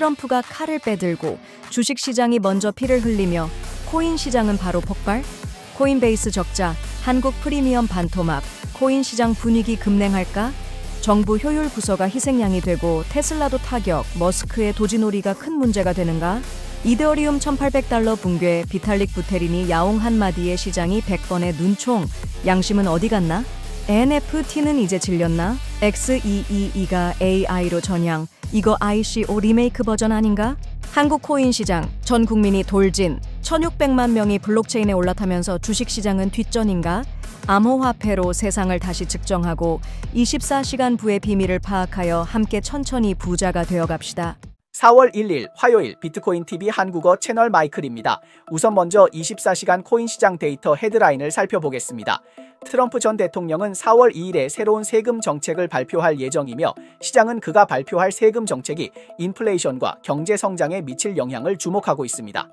트럼프가 칼을 빼들고 주식시장이 먼저 피를 흘리며 코인 시장은 바로 폭발? 코인베이스 적자, 한국 프리미엄 반토막, 코인 시장 분위기 급냉할까? 정부 효율 부서가 희생양이 되고 테슬라도 타격, 머스크의 도지놀이가 큰 문제가 되는가? 이더리움 $1,800 붕괴, 비탈릭 부테린이 야옹 한마디에 시장이 100번의 눈총, 양심은 어디 갔나? NFT는 이제 질렸나? X222가 AI로 전향, 이거 ICO 리메이크 버전 아닌가? 한국 코인 시장, 전 국민이 돌진, 1,600만 명이 블록체인에 올라타면서 주식시장은 뒷전인가? 암호화폐로 세상을 다시 측정하고 24시간 부의 비밀을 파악하여 함께 천천히 부자가 되어갑시다. 4월 1일 화요일 비트코인TV 한국어 채널 마이클입니다. 우선 먼저 24시간 코인 시장 데이터 헤드라인을 살펴보겠습니다. 트럼프 전 대통령은 4월 2일에 새로운 세금 정책을 발표할 예정이며 시장은 그가 발표할 세금 정책이 인플레이션과 경제 성장에 미칠 영향을 주목하고 있습니다.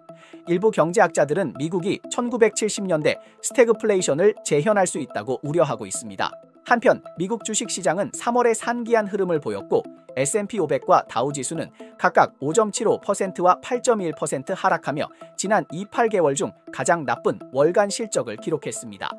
일부 경제학자들은 미국이 1970년대 스태그플레이션을 재현할 수 있다고 우려하고 있습니다. 한편 미국 주식시장은 3월에 산기한 흐름을 보였고 S&P 500과 다우지수는 각각 5.75%와 8.1% 하락하며 지난 28개월 중 가장 나쁜 월간 실적을 기록했습니다.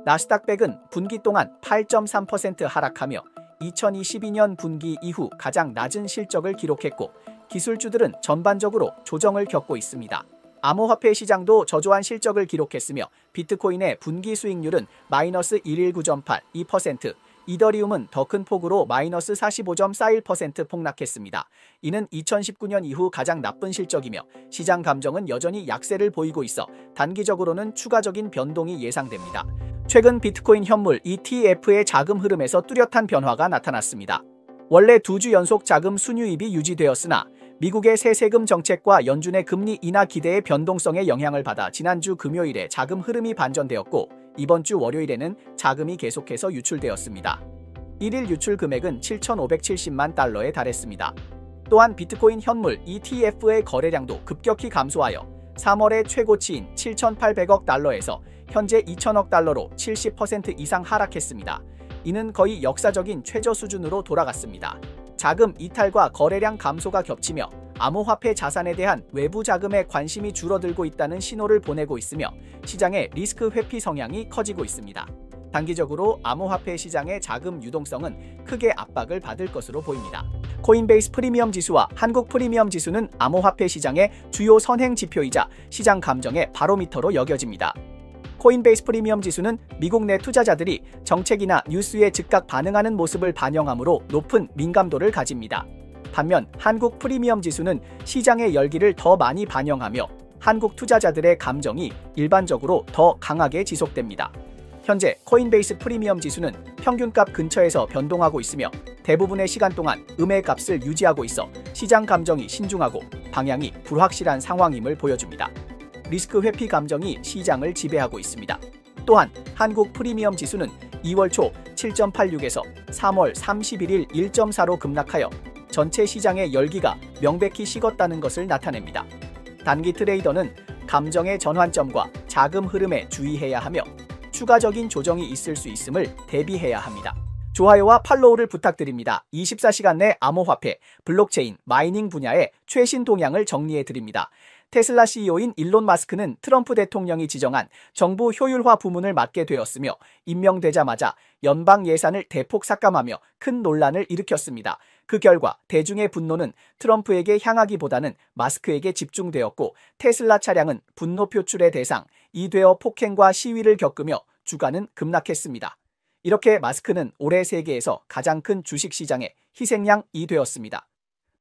나스닥 100은 분기 동안 8.3% 하락하며 2022년 분기 이후 가장 낮은 실적을 기록했고 기술주들은 전반적으로 조정을 겪고 있습니다. 암호화폐 시장도 저조한 실적을 기록했으며 비트코인의 분기 수익률은 마이너스 119.82%, 이더리움은 더 큰 폭으로 마이너스 45.41% 폭락했습니다. 이는 2019년 이후 가장 나쁜 실적이며 시장 감정은 여전히 약세를 보이고 있어 단기적으로는 추가적인 변동이 예상됩니다. 최근 비트코인 현물 ETF의 자금 흐름에서 뚜렷한 변화가 나타났습니다. 원래 2주 연속 자금 순유입이 유지되었으나 미국의 새 세금 정책과 연준의 금리 인하 기대의 변동성에 영향을 받아 지난주 금요일에 자금 흐름이 반전되었고 이번 주 월요일에는 자금이 계속해서 유출되었습니다. 1일 유출 금액은 7,570만 달러에 달했습니다. 또한 비트코인 현물 ETF의 거래량도 급격히 감소하여 3월의 최고치인 7,800억 달러에서 현재 2,000억 달러로 70% 이상 하락했습니다. 이는 거의 역사적인 최저 수준으로 돌아갔습니다. 자금 이탈과 거래량 감소가 겹치며 암호화폐 자산에 대한 외부 자금에 관심이 줄어들고 있다는 신호를 보내고 있으며 시장의 리스크 회피 성향이 커지고 있습니다. 단기적으로 암호화폐 시장의 자금 유동성은 크게 압박을 받을 것으로 보입니다. 코인베이스 프리미엄 지수와 한국 프리미엄 지수는 암호화폐 시장의 주요 선행 지표이자 시장 감정의 바로미터로 여겨집니다. 코인베이스 프리미엄 지수는 미국 내 투자자들이 정책이나 뉴스에 즉각 반응하는 모습을 반영하므로 높은 민감도를 가집니다. 반면 한국 프리미엄 지수는 시장의 열기를 더 많이 반영하며 한국 투자자들의 감정이 일반적으로 더 강하게 지속됩니다. 현재 코인베이스 프리미엄 지수는 평균값 근처에서 변동하고 있으며 대부분의 시간 동안 음의 값을 유지하고 있어 시장 감정이 신중하고 방향이 불확실한 상황임을 보여줍니다. 리스크 회피 감정이 시장을 지배하고 있습니다. 또한 한국 프리미엄 지수는 2월 초 7.86에서 3월 31일 1.4로 급락하여 전체 시장의 열기가 명백히 식었다는 것을 나타냅니다. 단기 트레이더는 감정의 전환점과 자금 흐름에 주의해야 하며 추가적인 조정이 있을 수 있음을 대비해야 합니다. 좋아요와 팔로우를 부탁드립니다. 24시간 내 암호화폐, 블록체인, 마이닝 분야의 최신 동향을 정리해드립니다. 테슬라 CEO인 일론 마스크는 트럼프 대통령이 지정한 정부 효율화 부문을 맡게 되었으며 임명되자마자 연방 예산을 대폭 삭감하며 큰 논란을 일으켰습니다. 그 결과 대중의 분노는 트럼프에게 향하기보다는 마스크에게 집중되었고 테슬라 차량은 분노 표출의 대상, 이되어 폭행과 시위를 겪으며 주가는 급락했습니다. 이렇게 마스크는 올해 세계에서 가장 큰 주식시장의 희생양이 되었습니다.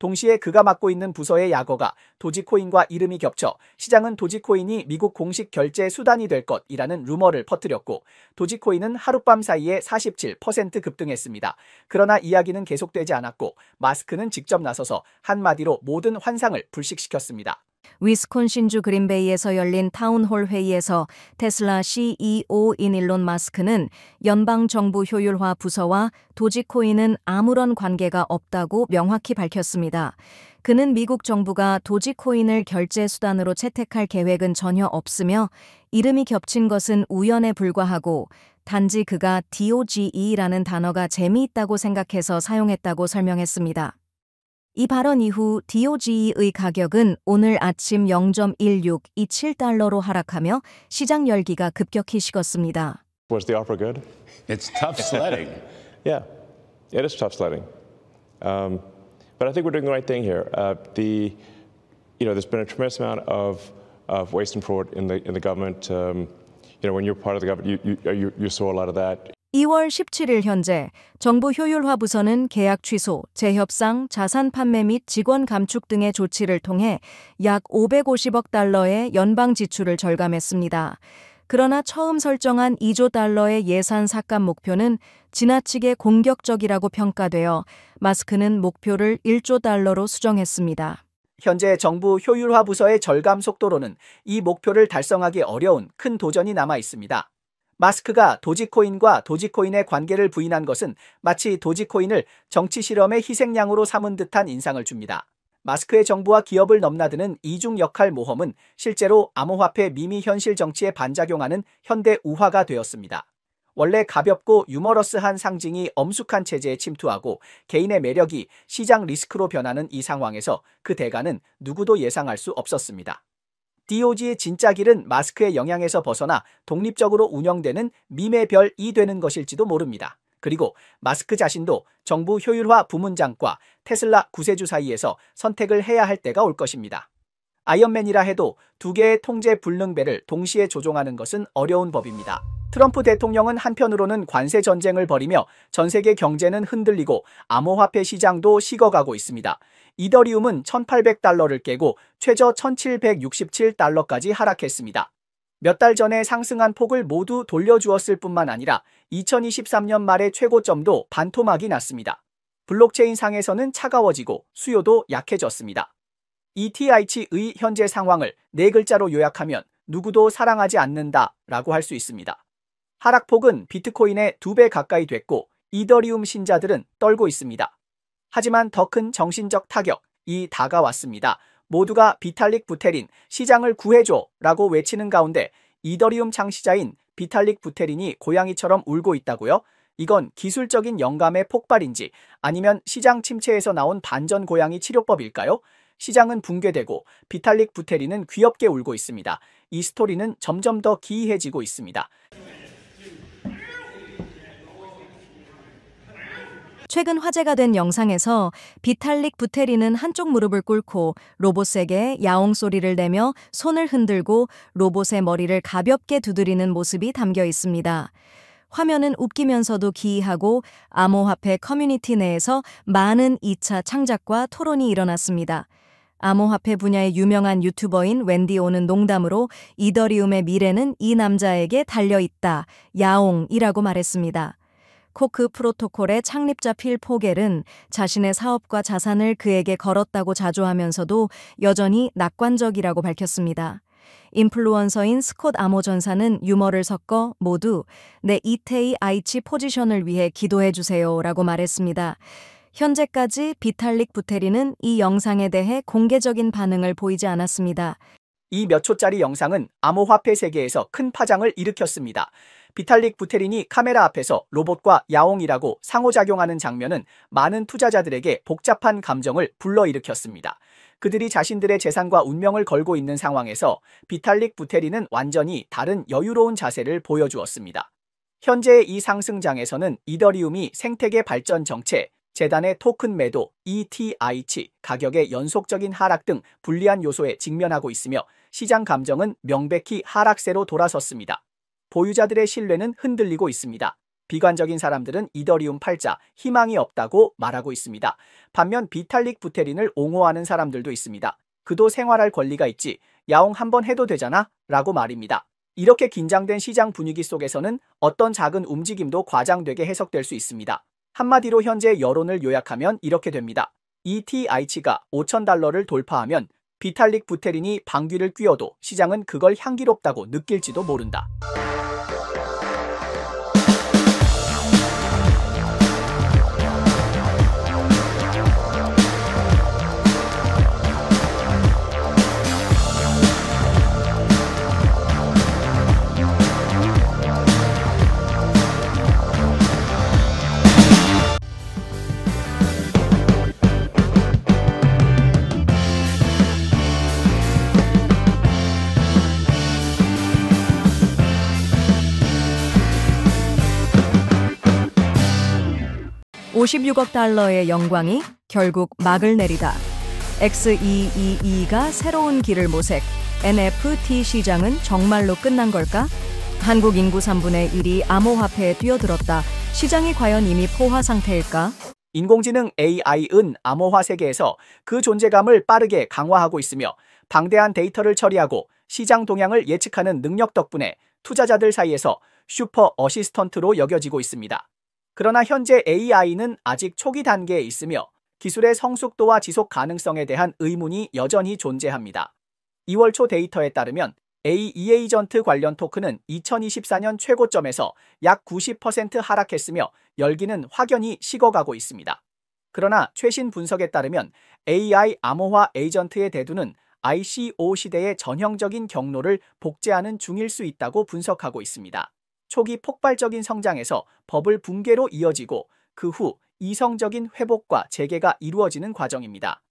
동시에 그가 맡고 있는 부서의 약어가 도지코인과 이름이 겹쳐 시장은 도지코인이 미국 공식 결제 수단이 될 것이라는 루머를 퍼뜨렸고 도지코인은 하룻밤 사이에 47% 급등했습니다. 그러나 이야기는 계속되지 않았고 마스크는 직접 나서서 한마디로 모든 환상을 불식시켰습니다. 위스콘신주 그린베이에서 열린 타운홀 회의에서 테슬라 CEO인 일론 마스크는 연방정부 효율화 부서와 도지코인은 아무런 관계가 없다고 명확히 밝혔습니다. 그는 미국 정부가 도지코인을 결제 수단으로 채택할 계획은 전혀 없으며 이름이 겹친 것은 우연에 불과하고 단지 그가 DOGE라는 단어가 재미있다고 생각해서 사용했다고 설명했습니다. 이 발언 이후 DOG의 가격은 오늘 아침 0.1627달러로 하락하며 시장 열기가 급격히 식었습니다. Was the offer good? It's tough sledding. Yeah, it is tough sledding. But I think we're doing the right thing here. There's been a tremendous amount of waste and fraud in the government. When you're part of the government, you saw a lot of that. 2월 17일 현재 정부 효율화 부서는 계약 취소, 재협상, 자산 판매 및 직원 감축 등의 조치를 통해 약 550억 달러의 연방 지출을 절감했습니다. 그러나 처음 설정한 2조 달러의 예산 삭감 목표는 지나치게 공격적이라고 평가되어 마스크는 목표를 1조 달러로 수정했습니다. 현재 정부 효율화 부서의 절감 속도로는 이 목표를 달성하기 어려운 큰 도전이 남아 있습니다. 마스크가 도지코인과 도지코인의 관계를 부인한 것은 마치 도지코인을 정치 실험의 희생양으로 삼은 듯한 인상을 줍니다. 마스크의 정부와 기업을 넘나드는 이중 역할 모험은 실제로 암호화폐 밈이 현실 정치에 반작용하는 현대 우화가 되었습니다. 원래 가볍고 유머러스한 상징이 엄숙한 체제에 침투하고 개인의 매력이 시장 리스크로 변하는 이 상황에서 그 대가는 누구도 예상할 수 없었습니다. DOG의 진짜 길은 마스크의 영향에서 벗어나 독립적으로 운영되는 밈의 별이 되는 것일지도 모릅니다. 그리고 마스크 자신도 정부 효율화 부문장과 테슬라 구세주 사이에서 선택을 해야 할 때가 올 것입니다. 아이언맨이라 해도 두 개의 통제 불능배를 동시에 조종하는 것은 어려운 법입니다. 트럼프 대통령은 한편으로는 관세 전쟁을 벌이며 전 세계 경제는 흔들리고 암호화폐 시장도 식어가고 있습니다. 이더리움은 1,800달러를 깨고 최저 1,767달러까지 하락했습니다. 몇 달 전에 상승한 폭을 모두 돌려주었을 뿐만 아니라 2023년 말의 최고점도 반토막이 났습니다. 블록체인 상에서는 차가워지고 수요도 약해졌습니다. ETH의 현재 상황을 네 글자로 요약하면 누구도 사랑하지 않는다라고 할 수 있습니다. 하락폭은 비트코인의 2배 가까이 됐고 이더리움 신자들은 떨고 있습니다. 하지만 더 큰 정신적 타격이 다가왔습니다. 모두가 비탈릭 부테린 시장을 구해줘 라고 외치는 가운데 이더리움 창시자인 비탈릭 부테린이 고양이처럼 울고 있다고요? 이건 기술적인 영감의 폭발인지 아니면 시장 침체에서 나온 반전 고양이 치료법일까요? 시장은 붕괴되고 비탈릭 부테린은 귀엽게 울고 있습니다. 이 스토리는 점점 더 기이해지고 있습니다. 최근 화제가 된 영상에서 비탈릭 부테린은 한쪽 무릎을 꿇고 로봇에게 야옹 소리를 내며 손을 흔들고 로봇의 머리를 가볍게 두드리는 모습이 담겨 있습니다. 화면은 웃기면서도 기이하고 암호화폐 커뮤니티 내에서 많은 2차 창작과 토론이 일어났습니다. 암호화폐 분야의 유명한 유튜버인 웬디오는 농담으로 이더리움의 미래는 이 남자에게 달려있다, 야옹이라고 말했습니다. 코크 프로토콜의 창립자 필 포겔은 자신의 사업과 자산을 그에게 걸었다고 자조하면서도 여전히 낙관적이라고 밝혔습니다. 인플루언서인 스콧 아모 전사는 유머를 섞어 모두 내 이테이 아이치 포지션을 위해 기도해주세요 라고 말했습니다. 현재까지 비탈릭 부테린은 이 영상에 대해 공개적인 반응을 보이지 않았습니다. 이 몇 초짜리 영상은 암호화폐 세계에서 큰 파장을 일으켰습니다. 비탈릭 부테린이 카메라 앞에서 로봇과 야옹이라고 상호작용하는 장면은 많은 투자자들에게 복잡한 감정을 불러일으켰습니다. 그들이 자신들의 재산과 운명을 걸고 있는 상황에서 비탈릭 부테린은 완전히 다른 여유로운 자세를 보여주었습니다. 현재의 이 상승장에서는 이더리움이 생태계 발전 정체, 재단의 토큰 매도, ETH, 가격의 연속적인 하락 등 불리한 요소에 직면하고 있으며 시장 감정은 명백히 하락세로 돌아섰습니다. 보유자들의 신뢰는 흔들리고 있습니다. 비관적인 사람들은 이더리움 팔자, 희망이 없다고 말하고 있습니다. 반면 비탈릭 부테린을 옹호하는 사람들도 있습니다. 그도 생활할 권리가 있지, 야옹 한번 해도 되잖아? 라고 말입니다. 이렇게 긴장된 시장 분위기 속에서는 어떤 작은 움직임도 과장되게 해석될 수 있습니다. 한마디로 현재 여론을 요약하면 이렇게 됩니다. ETH가 5,000달러를 돌파하면 비탈릭 부테린이 방귀를 뀌어도 시장은 그걸 향기롭다고 느낄지도 모른다. 56억 달러의 영광이 결국 막을 내리다. X222가 새로운 길을 모색. NFT 시장은 정말로 끝난 걸까? 한국 인구 3분의 1이 암호화폐에 뛰어들었다. 시장이 과연 이미 포화 상태일까? 인공지능 AI은 암호화 세계에서 그 존재감을 빠르게 강화하고 있으며 방대한 데이터를 처리하고 시장 동향을 예측하는 능력 덕분에 투자자들 사이에서 슈퍼 어시스턴트로 여겨지고 있습니다. 그러나 현재 AI는 아직 초기 단계에 있으며 기술의 성숙도와 지속 가능성에 대한 의문이 여전히 존재합니다. 2월 초 데이터에 따르면 AEA전트 관련 토큰은 2024년 최고점에서 약 90% 하락했으며 열기는 확연히 식어가고 있습니다. 그러나 최신 분석에 따르면 AI 암호화 에이전트의 대두는 ICO 시대의 전형적인 경로를 복제하는 중일 수 있다고 분석하고 있습니다. 초기 폭발적인 성장에서 버블 붕괴로 이어지고 그 후 이성적인 회복과 재개가 이루어지는 과정입니다.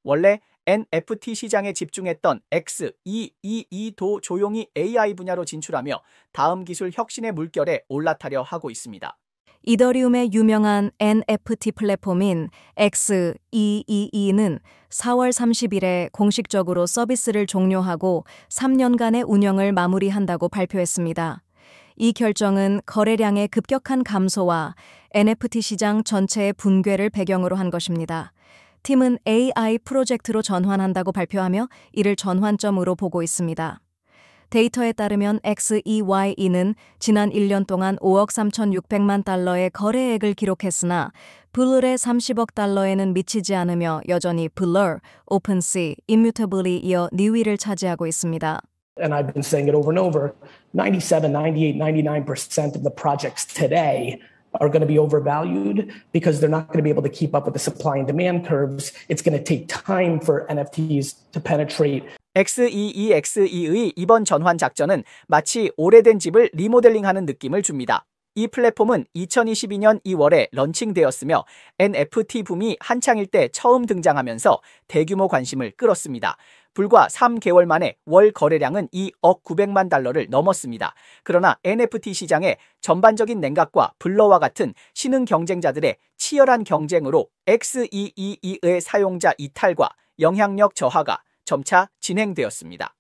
원래 NFT 시장에 집중했던 X222도 조용히 AI 분야로 진출하며 다음 기술 혁신의 물결에 올라타려 하고 있습니다. 이더리움의 유명한 NFT 플랫폼인 X222는 4월 30일에 공식적으로 서비스를 종료하고 3년간의 운영을 마무리한다고 발표했습니다. 이 결정은 거래량의 급격한 감소와 NFT 시장 전체의 붕괴를 배경으로 한 것입니다. 팀은 AI 프로젝트로 전환한다고 발표하며 이를 전환점으로 보고 있습니다. 데이터에 따르면 X222는 지난 1년 동안 5억 3,600만 달러의 거래액을 기록했으나 블룰의 30억 달러에는 미치지 않으며 여전히 블러, 오픈시, 임뮤터블이 이어 2위를 차지하고 있습니다. And I've been saying it over and over, 97, 98, 99% of the projects today are going to be overvalued because they're not going to be able to keep up with the supply and demand curves. It's going to take time for NFTs to penetrate. X22Xe의 이번 전환 작전은 마치 오래된 집을 리모델링하는 느낌을 줍니다. 이 플랫폼은 2022년 2월에 런칭되었으며 NFT 붐이 한창일 때 처음 등장하면서 대규모 관심을 끌었습니다. 불과 3개월 만에 월 거래량은 2억 900만 달러를 넘었습니다. 그러나 NFT 시장의 전반적인 냉각과 블러와 같은 신흥 경쟁자들의 치열한 경쟁으로 X222의 사용자 이탈과 영향력 저하가 점차 진행되었습니다.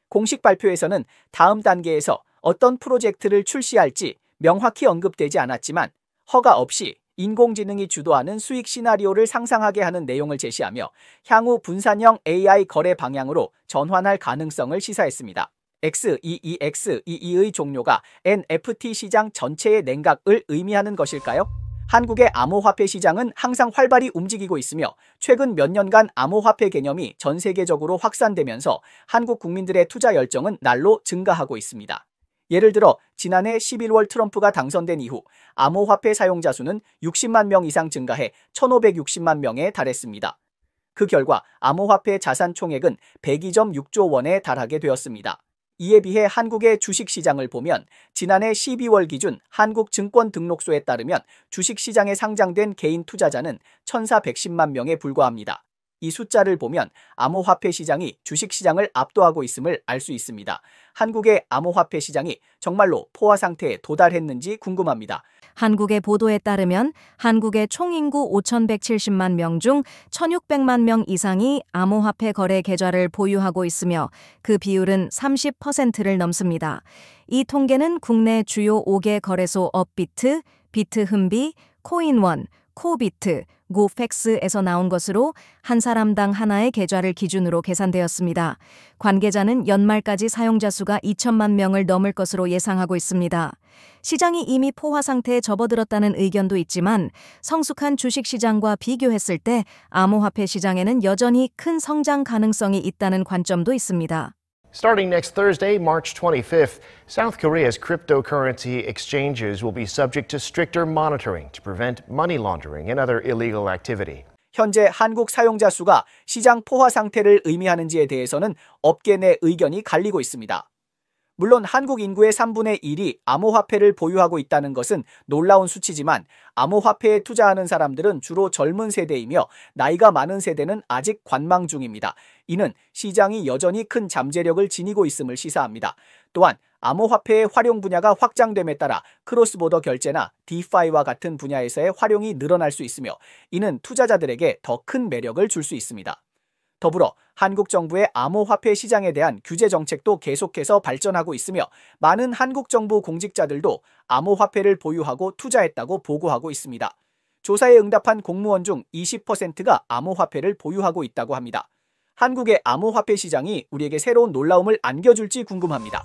공식 발표에서는 다음 단계에서 어떤 프로젝트를 출시할지 명확히 언급되지 않았지만 허가 없이 인공지능이 주도하는 수익 시나리오를 상상하게 하는 내용을 제시하며 향후 분산형 AI 거래 방향으로 전환할 가능성을 시사했습니다. X22Xe의 종료가 NFT 시장 전체의 냉각을 의미하는 것일까요? 한국의 암호화폐 시장은 항상 활발히 움직이고 있으며 최근 몇 년간 암호화폐 개념이 전 세계적으로 확산되면서 한국 국민들의 투자 열정은 날로 증가하고 있습니다. 예를 들어 지난해 11월 트럼프가 당선된 이후 암호화폐 사용자 수는 60만 명 이상 증가해 1,560만 명에 달했습니다. 그 결과 암호화폐 자산 총액은 102.6조 원에 달하게 되었습니다. 이에 비해 한국의 주식시장을 보면 지난해 12월 기준 한국증권등록소에 따르면 주식시장에 상장된 개인 투자자는 1,410만 명에 불과합니다. 이 숫자를 보면 암호화폐 시장이 주식시장을 압도하고 있음을 알 수 있습니다. 한국의 암호화폐 시장이 정말로 포화 상태에 도달했는지 궁금합니다. 한국의 보도에 따르면 한국의 총인구 5,170만 명 중 1,600만 명 이상이 암호화폐 거래 계좌를 보유하고 있으며 그 비율은 30%를 넘습니다. 이 통계는 국내 주요 5개 거래소 업비트, 비트흠비, 코인원, 코비트, 고팩스에서 나온 것으로 한 사람당 하나의 계좌를 기준으로 계산되었습니다. 관계자는 연말까지 사용자 수가 2천만 명을 넘을 것으로 예상하고 있습니다. 시장이 이미 포화 상태에 접어들었다는 의견도 있지만 성숙한 주식시장과 비교했을 때 암호화폐 시장에는 여전히 큰 성장 가능성이 있다는 관점도 있습니다. Starting next Thursday, March 25th, South Korea's cryptocurrency exchanges will be subject to stricter monitoring to prevent money laundering and other illegal activity. 현재 한국 사용자 수가 시장 포화 상태를 의미하는지에 대해서는 업계 내 의견이 갈리고 있습니다. 물론 한국 인구의 3분의 1이 암호화폐를 보유하고 있다는 것은 놀라운 수치지만 암호화폐에 투자하는 사람들은 주로 젊은 세대이며 나이가 많은 세대는 아직 관망 중입니다. 이는 시장이 여전히 큰 잠재력을 지니고 있음을 시사합니다. 또한 암호화폐의 활용 분야가 확장됨에 따라 크로스보더 결제나 디파이와 같은 분야에서의 활용이 늘어날 수 있으며 이는 투자자들에게 더 큰 매력을 줄 수 있습니다. 더불어 한국 정부의 암호화폐 시장에 대한 규제 정책도 계속해서 발전하고 있으며 많은 한국 정부 공직자들도 암호화폐를 보유하고 투자했다고 보고하고 있습니다. 조사에 응답한 공무원 중 20%가 암호화폐를 보유하고 있다고 합니다. 한국의 암호화폐 시장이 우리에게 새로운 놀라움을 안겨줄지 궁금합니다.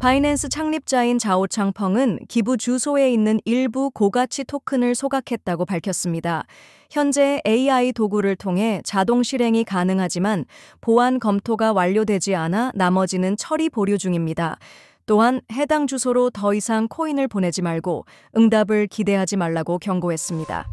바이낸스 창립자인 자오창펑은 기부 주소에 있는 일부 고가치 토큰을 소각했다고 밝혔습니다. 현재 AI 도구를 통해 자동 실행이 가능하지만 보안 검토가 완료되지 않아 나머지는 처리 보류 중입니다. 또한 해당 주소로 더 이상 코인을 보내지 말고 응답을 기대하지 말라고 경고했습니다.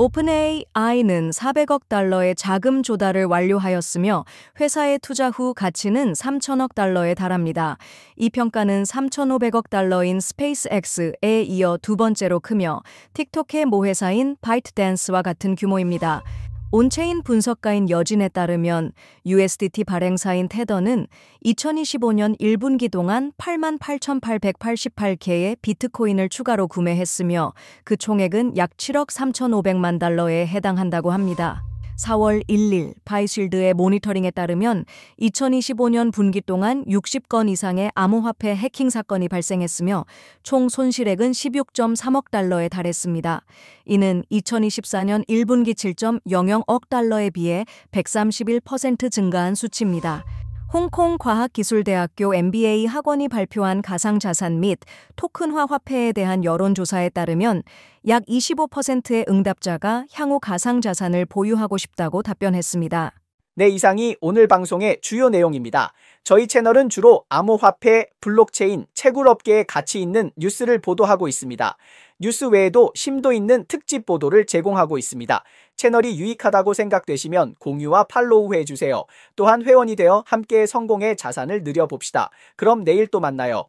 오픈AI는 400억 달러의 자금 조달을 완료하였으며 회사의 투자 후 가치는 3천억 달러에 달합니다. 이 평가는 3,500억 달러인 스페이스X에 이어 두 번째로 크며 틱톡의 모회사인 바이트댄스와 같은 규모입니다. 온체인 분석가인 여진에 따르면 USDT 발행사인 테더는 2025년 1분기 동안 88,888개의 비트코인을 추가로 구매했으며 그 총액은 약 7억 3,500만 달러에 해당한다고 합니다. 4월 1일 바이쉴드의 모니터링에 따르면 2025년 분기 동안 60건 이상의 암호화폐 해킹 사건이 발생했으며 총 손실액은 16.3억 달러에 달했습니다. 이는 2024년 1분기 7.00억 달러에 비해 131% 증가한 수치입니다. 홍콩과학기술대학교 MBA 학원이 발표한 가상자산 및 토큰화 화폐에 대한 여론조사에 따르면 약 25%의 응답자가 향후 가상자산을 보유하고 싶다고 답변했습니다. 네, 이상이 오늘 방송의 주요 내용입니다. 저희 채널은 주로 암호화폐, 블록체인, 채굴업계에 가치 있는 뉴스를 보도하고 있습니다. 뉴스 외에도 심도 있는 특집 보도를 제공하고 있습니다. 채널이 유익하다고 생각되시면 공유와 팔로우 해주세요. 또한 회원이 되어 함께 성공의 자산을 늘려봅시다. 그럼 내일 또 만나요.